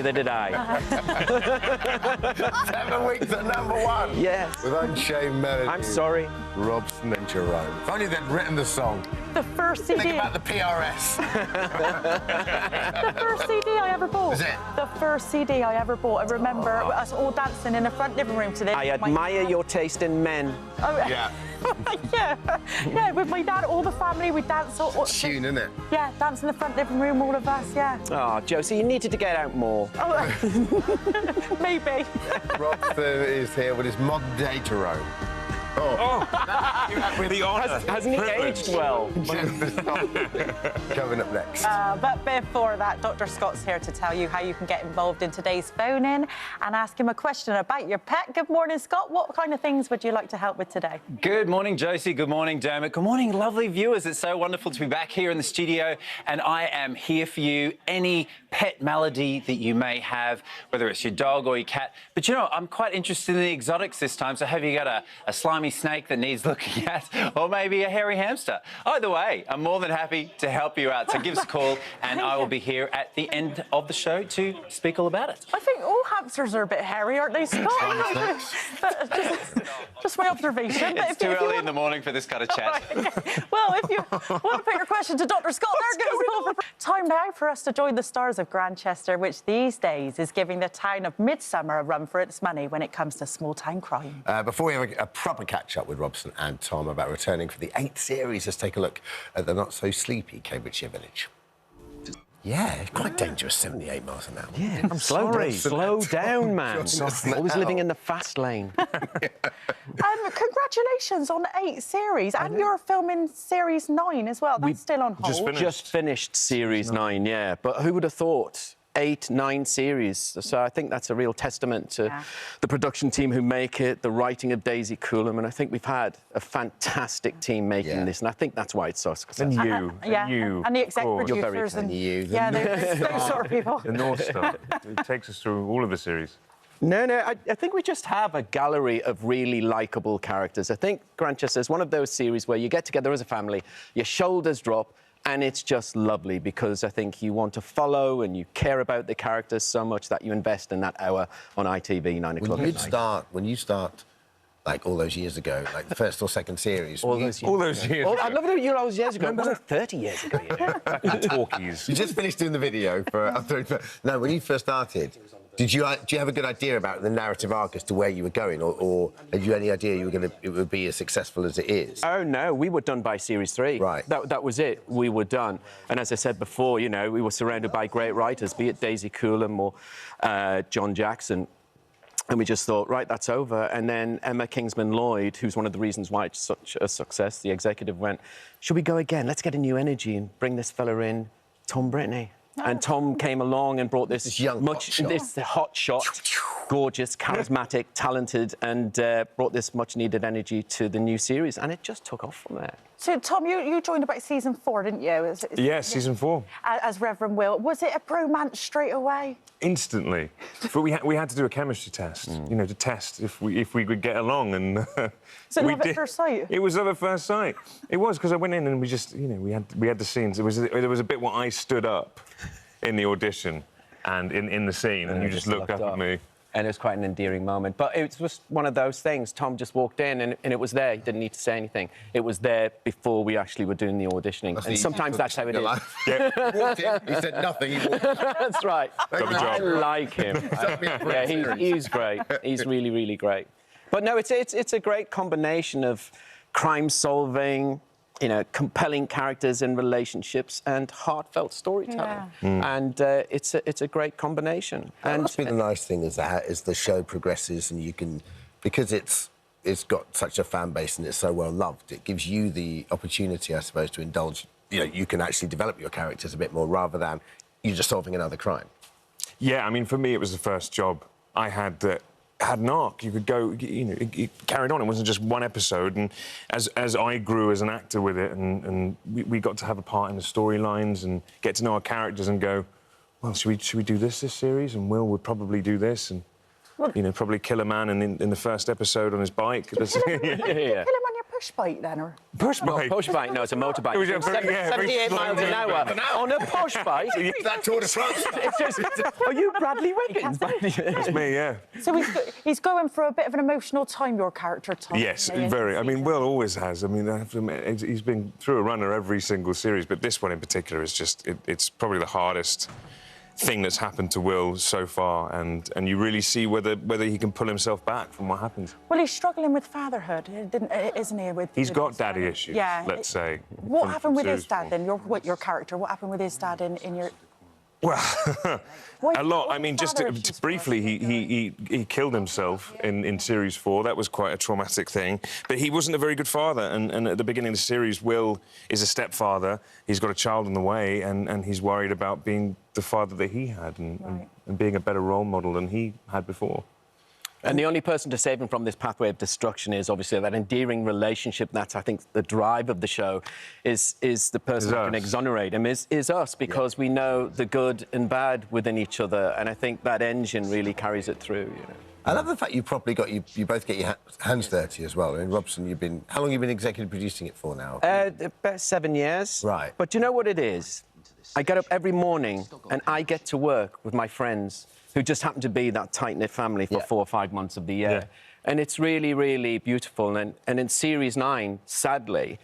neither did I. 7 weeks at #1. Yes. With Unchained Melody. I'm sorry. Robson and Jerome. If only they'd written the song. The first CD. Think about the PRS. The first CD I ever bought. Was it? The first CD I ever bought. I remember us all dancing in the front living room to this. I admire your taste in men. Oh, Yeah. yeah, with my dad, all the family, we dance. Tune, isn't it? Yeah, dance in the front living room, all of us, yeah. Oh, Josie, you needed to get out more. Oh, maybe. Robson is here with his modern day Jerome. With the honour. Hasn't he aged well? Coming up next. But before that, Dr. Scott's here to tell you how you can get involved in today's phone-in and ask him a question about your pet. Good morning, Scott. What kind of things would you like to help with today? Good morning, Josie. Good morning, Dermot. Good morning, lovely viewers. It's so wonderful to be back here in the studio, and I am here for you. Any pet malady that you may have, whether it's your dog or your cat. But, you know, I'm quite interested in the exotics this time, so have you got a slimy snake that needs looking at, or maybe a hairy hamster? Either way, I'm more than happy to help you out. So give us a call, and I will be here at the end of the show to speak all about it. I think all hamsters are a bit hairy, aren't they, Scott? just my observation. It's too early in the morning for this kind of chat. Well, if you want to put your question to Dr. Scott, there goes it. Time now for us to join the stars of Grantchester, which these days is giving the town of Midsummer a run for its money when it comes to small-town crime. Before we have a proper catch-up with Robson and Tom about returning for the 8th series, let's take a look at the not-so-sleepy Cambridgeshire village. Yeah, it's quite dangerous, 78 miles an hour. Yeah, I'm sorry. Slow down, man. Always living in the fast lane. Congratulations on 8 series, and you're filming series 9 as well. That's still on hold. Just finished series 9, yeah. But who would have thought? 8, 9 series. So I think that's a real testament to the production team who make it, the writing of Daisy Coulomb, and I think we've had a fantastic team making this, and I think that's why it's so successful. And you. And the exec producers. You're very kind. Those sort of people. The North Star. It takes us through all of the series. No, I think we just have a gallery of really likeable characters. I think Grantchester is one of those series where you get together as a family, your shoulders drop, and it's just lovely because I think you want to follow and you care about the characters so much that you invest in that hour on ITV, 9 o'clock at night. When you start, like, all those years ago, like the first or second series... All those years I love it, all those years ago. It wasn't 30 years ago, you know. Talkies. You just finished doing the video for... No, when you first started, do you have a good idea about the narrative arc as to where you were going, or had you any idea it would be as successful as it is? Oh, no, we were done by series 3. Right. That was it. We were done. And as I said before, you know, we were surrounded by great writers, be it Daisy Coulomb or John Jackson. And we just thought, right, that's over. And then Emma Kingsman-Lloyd, who's one of the reasons why it's such a success, the executive went, should we go again? Let's get a new energy and bring this fella in, Tom Brittney. And Tom came along and brought this hot shot, gorgeous, charismatic, talented, and brought this much-needed energy to the new series, and it just took off from there. So, Tom, you joined about season 4, didn't you? Yeah, season 4. As Reverend Will. Was it a bromance straight away? Instantly. But we had to do a chemistry test, you know, to test if we could get along, and So love at first sight? It was love at first sight. It was, because I went in and we just, you know, we had the scenes. There was a bit where I stood up in the audition and in the scene, and you just looked up at me. And it was quite an endearing moment. But it was one of those things. Tom just walked in and it was there. He didn't need to say anything. It was there before we actually were doing the auditioning. And sometimes that's how it is. Yeah. Walked in, he said nothing, he walked in. That's right. I like him. He's great. He's really, really great. But no, it's a great combination of crime-solving, you know, compelling characters and relationships and heartfelt storytelling. And it's a great combination. That must be the nice thing is that as the show progresses and you can, because it's got such a fan base and it's so well loved, it gives you the opportunity, I suppose, to indulge. You know, you can actually develop your characters a bit more rather than you're just solving another crime. Yeah, I mean, for me, it was the first job I had that had an arc. You could go, you know, it carried on. It wasn't just one episode. And as I grew as an actor with it, and we got to have a part in the storylines and get to know our characters and go, well, should we do this series? And Will would probably do this, and you know, probably kill a man in the first episode on his bike. Kill him on your push bike then, or? Push bike. Push bike, no, it's a motorbike. It was a very- yeah, very 78 miles an hour on a push bike. That Tour de France. It's just, are you Bradley Wiggins? It's me, yeah. So he's going for a bit of an emotional time, your character, Tom. Yes, isn't he? very. I mean, Will always has. I mean, I have to admit, he's been through a runner every single series, but this one in particular is just, it's probably the hardest thing that's happened to Will so far, and you really see whether he can pull himself back from what happens. Well, he's struggling with fatherhood, isn't he? He's with got his daddy dad? issues, Yeah. let's say. What happened with his series dad four. then? Your character. What happened with his dad in your? Well, What- a lot. what I mean, just father issues briefly, was it? he killed himself in series 4. That was quite a traumatic thing. But he wasn't a very good father. And at the beginning of the series, Will is a stepfather. He's got a child on the way, and he's worried about being the father that he had and being a better role model than he had before. And the only person to save him from this pathway of destruction is obviously that endearing relationship. That's, I think, the drive of the show, is the person who can us. exonerate him, is us, because we know the good and bad within each other. And I think that engine really carries it through, you know. I love the fact you properly got you both get your hands dirty as well. I mean, Robson, how long have you been executive producing it for now? About 7 years. Right. But you know what it is? I get up every morning and I get to work with my friends who just happen to be that tight-knit family for 4 or 5 months of the year. Yeah. And it's really, really beautiful. And in Series 9, sadly,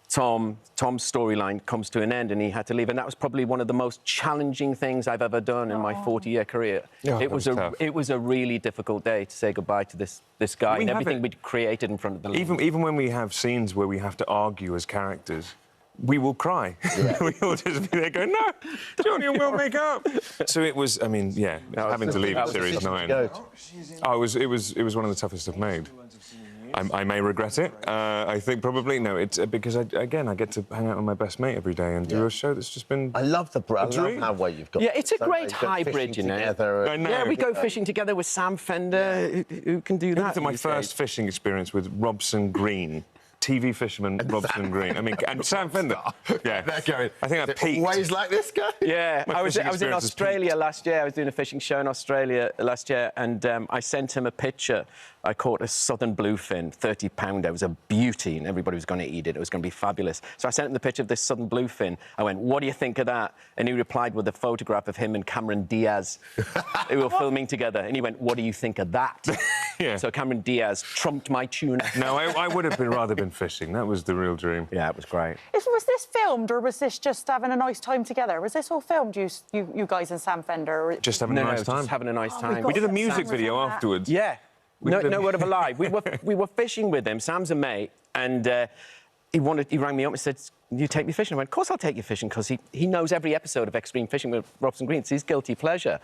Tom's storyline comes to an end and he had to leave. And that was probably one of the most challenging things I've ever done in my 40-year career. Yeah, it was tough. it was a really difficult day to say goodbye to this guy We and have everything it- we'd created in front of the Even when we have scenes where we have to argue as characters, we will cry. We will just be there going, no, Johnny and Will make up. So it was, I mean, yeah, having to leave at Series 9. Oh, it was one of the toughest I've made. I may regret it. I think probably no. It's because I get to hang out with my best mate every day and do a show that's just been. I love dream. how well you've got. Yeah, it's a so great you've got hybrid, fishing you know. together. I know. Yeah, we go fishing together with Sam Fender, who can do that. Look at my these first days. fishing experience with Robson Green. TV fisherman Robson Green. I mean, and Sam Fender. Yeah, They're going. I think I peaked. Ways like this guy. Yeah, My I was fishing in experience has Australia peaked. last year. I was doing a fishing show in Australia last year, and I sent him a picture. I caught a southern bluefin, 30-pounder. It was a beauty, and everybody was going to eat it. It was going to be fabulous. So I sent him the picture of this southern bluefin. I went, "What do you think of that?" And he replied with a photograph of him and Cameron Diaz, who were filming together. And he went, "What do you think of that?" Yeah. So Cameron Diaz trumped my tuna. No, I would have rather been fishing. That was the real dream. Yeah, it was great. Was this filmed, or was this just having a nice time together? Was this all filmed, you guys and Sam Fender? Or... Just having a nice time. just having a nice time. got We did a some music cameras video on that. afterwards. Yeah. We No, did a- no word of a lie. We were fishing with him. Sam's a mate, and he rang me up and said, "You take me fishing?" I went, "Of course I'll take you fishing," because he knows every episode of Extreme Fishing with Robson Green. It's his guilty pleasure.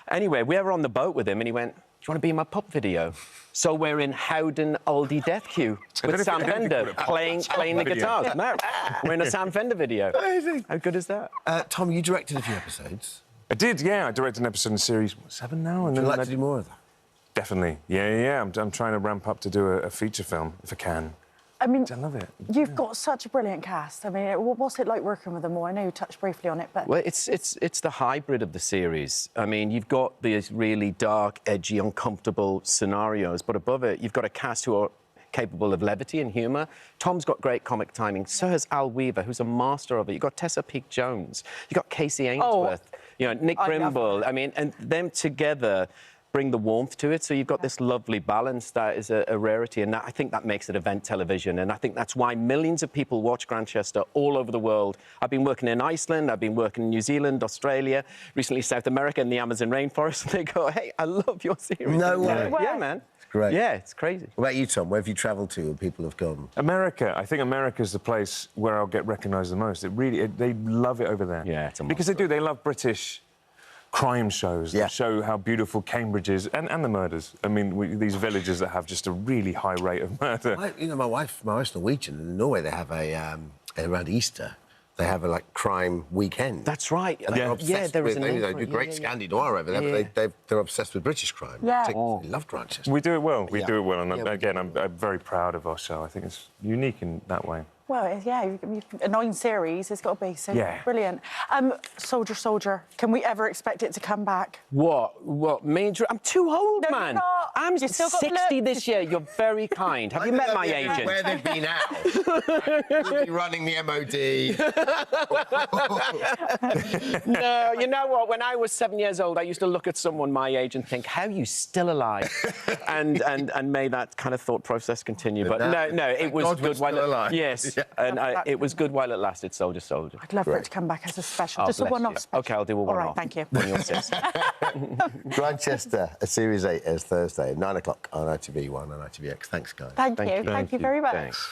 Anyway, we were on the boat with him, and he went, "Do you want to be in my pup video?" So we're in Howden Oldie Death Queue with Sam Fender playing the guitars. No, we're in a Sam Fender video. Amazing. How good is that? Tom, you directed a few episodes. I did, yeah. I directed an episode in series 7 now, and Would you then like to do more of that? Definitely, yeah. I'm trying to ramp up to do a feature film if I can. I mean, I love it. you've got such a brilliant cast. I mean, what's it like working with them all? I know you touched briefly on it, but... Well, it's the hybrid of the series. I mean, you've got these really dark, edgy, uncomfortable scenarios, but above it, you've got a cast who are capable of levity and humour. Tom's got great comic timing. So has Al Weaver, who's a master of it. You've got Tessa Peake-Jones. You've got Casey Ainsworth. You know, Nick I love Brimble. I mean, and them together bring the warmth to it. So you've got this lovely balance that is a rarity, and I think that makes it event television. And I think that's why millions of people watch Grantchester all over the world. I've been working in Iceland, I've been working in New Zealand, Australia, recently South America in the Amazon rainforest, and they go, "Hey, I love your series." No way. Yeah, man. It's great. Yeah, it's crazy. What about you, Tom? Where have you travelled to and people have gone? America. I think America's the place where I'll get recognised the most. They love it over there. Yeah, it's a because they do. They love British crime shows Yeah. that show how beautiful Cambridge is, and the murders. I mean, these villages that have just a really high rate of murder. My wife's Norwegian, and in Norway they have around Easter, they have a crime weekend. That's right. They're obsessed there was with, a name they for do it. great Scandi noir over there, Yeah. but they're obsessed with British crime. Yeah. They love Grantchester. We do it well. We Yeah. do it well, and Yeah, we again, I'm very proud of our show. I think it's unique in that way. Well, yeah, a 9 series, it's got to be, so Yeah. brilliant. Soldier, can we ever expect it to come back? What? Major? I'm too old, No, you're man. not. I'm You've still got 60 look. this year. You're very kind. Have you met my agent? Where they've been out. We'll be running the MOD. No, you know what? When I was 7 years old, I used to look at someone my age and think, how are you still alive? and may that kind of thought process continue. But no, it was God we're good while still it... alive. Yes, Yeah. and it was good while it lasted, Soldier. I'd love for it to come back as a special, Oh, just a bless one-off you. special. OK, I'll do a All one-off. right, thank you. When you're 6. Grantchester, a Series 8 airs Thursday, 9 o'clock on ITV1 and ITVX. Thanks, guys. Thank you very much. Thanks.